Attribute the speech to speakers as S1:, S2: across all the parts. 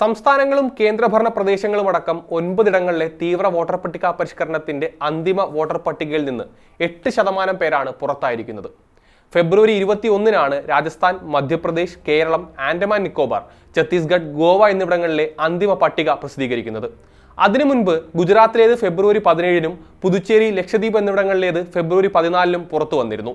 S1: സംസ്ഥാനങ്ങളും കേന്ദ്രഭരണ പ്രദേശങ്ങളും അടക്കം 9 ഇടങ്ങളിലെ തീവ്ര വോട്ടർ പട്ടിക പരിഷ്കരണത്തിന്റെ അന്തിമ വോട്ടർ പട്ടികയിൽ നിന്ന് 8% പേരാണ് പുറത്തായിരിക്കുന്നത്. ഫെബ്രുവരി 21-നാണ് രാജസ്ഥാൻ, മധ്യപ്രദേശ്, കേരളം, ആൻഡമാൻ നിക്കോബാർ, ഛത്തീസ്ഗഡ്, ഗോവ എന്നിവിടങ്ങളിലെ അന്തിമ പട്ടിക പ്രസിദ്ധീകരിക്കുന്നത്. അതിനു മുൻപ് ഗുജറാത്തിലേത് ഫെബ്രുവരി 17-നും പുതുച്ചേരി, ലക്ഷദ്വീപ് എന്നിവിടങ്ങളിലേത് ഫെബ്രുവരി 14-നും പുറത്തു വന്നിരുന്നു.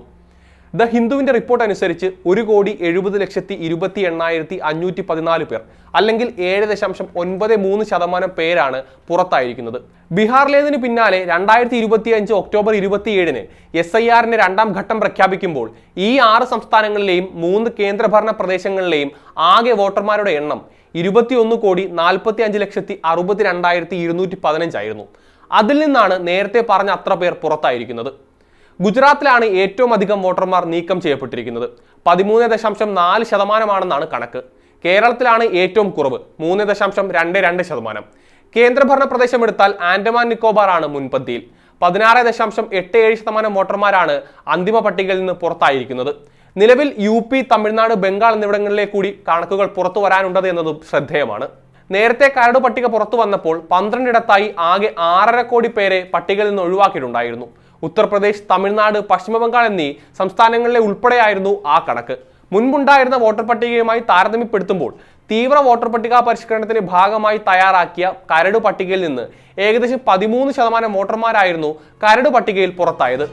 S1: ദ ഹിന്ദുവിന്റെ റിപ്പോർട്ട് അനുസരിച്ച് 1,70,28,514 പേർ അല്ലെങ്കിൽ 7.93% പേരാണ് പുറത്തായിരിക്കുന്നത്. ബീഹാറിലേതിന് പിന്നാലെ 2025 ഒക്ടോബർ 27-ന് SIRന്റെ രണ്ടാം ഘട്ടം പ്രഖ്യാപിക്കുമ്പോൾ ഈ 6 സംസ്ഥാനങ്ങളിലെയും 3 കേന്ദ്രഭരണ പ്രദേശങ്ങളിലെയും ആകെ വോട്ടർമാരുടെ എണ്ണം 21,45,62,215 ആയിരുന്നു. അതിൽ നിന്നാണ് നേരത്തെ പറഞ്ഞ അത്ര പേർ പുറത്തായിരിക്കുന്നത്. ഗുജറാത്തിലാണ് ഏറ്റവും അധികം വോട്ടർമാർ നീക്കം ചെയ്യപ്പെട്ടിരിക്കുന്നത്. 13.4% കണക്ക്. കേരളത്തിലാണ് ഏറ്റവും കുറവ്, 3.22%. കേന്ദ്രഭരണ പ്രദേശം എടുത്താൽ ആൻഡമാൻ നിക്കോബാർ ആണ് മുൻപന്തിയിൽ. 16.87% വോട്ടർമാരാണ് അന്തിമ പട്ടികയിൽ നിന്ന് പുറത്തായിരിക്കുന്നത്. നിലവിൽ UP, തമിഴ്നാട്, ബംഗാൾ എന്നിവിടങ്ങളിലെ കൂടി കണക്കുകൾ പുറത്തു വരാനുള്ളത് എന്നതും ശ്രദ്ധേയമാണ്. നേരത്തെ കരട് പട്ടിക പുറത്തു വന്നപ്പോൾ 12 ഇടത്തായി ആകെ 6.5 കോടി പേരെ പട്ടികയിൽ നിന്ന് ഒഴിവാക്കിയിട്ടുണ്ടായിരുന്നു. ഉത്തർപ്രദേശ്, തമിഴ്നാട്, പശ്ചിമബംഗാൾ എന്നീ സംസ്ഥാനങ്ങളിലെ ഉൾപ്പെടെയായിരുന്നു ആ കണക്ക്. മുൻപുണ്ടായിരുന്ന വോട്ടർ പട്ടികയുമായി താരതമ്യപ്പെടുത്തുമ്പോൾ തീവ്ര വോട്ടർ പട്ടിക പരിഷ്കരണത്തിന്റെ ഭാഗമായി തയ്യാറാക്കിയ കരട് പട്ടികയിൽ നിന്ന് ഏകദേശം 13% വോട്ടർമാരായിരുന്നു കരട് പട്ടികയിൽ പുറത്തായത്.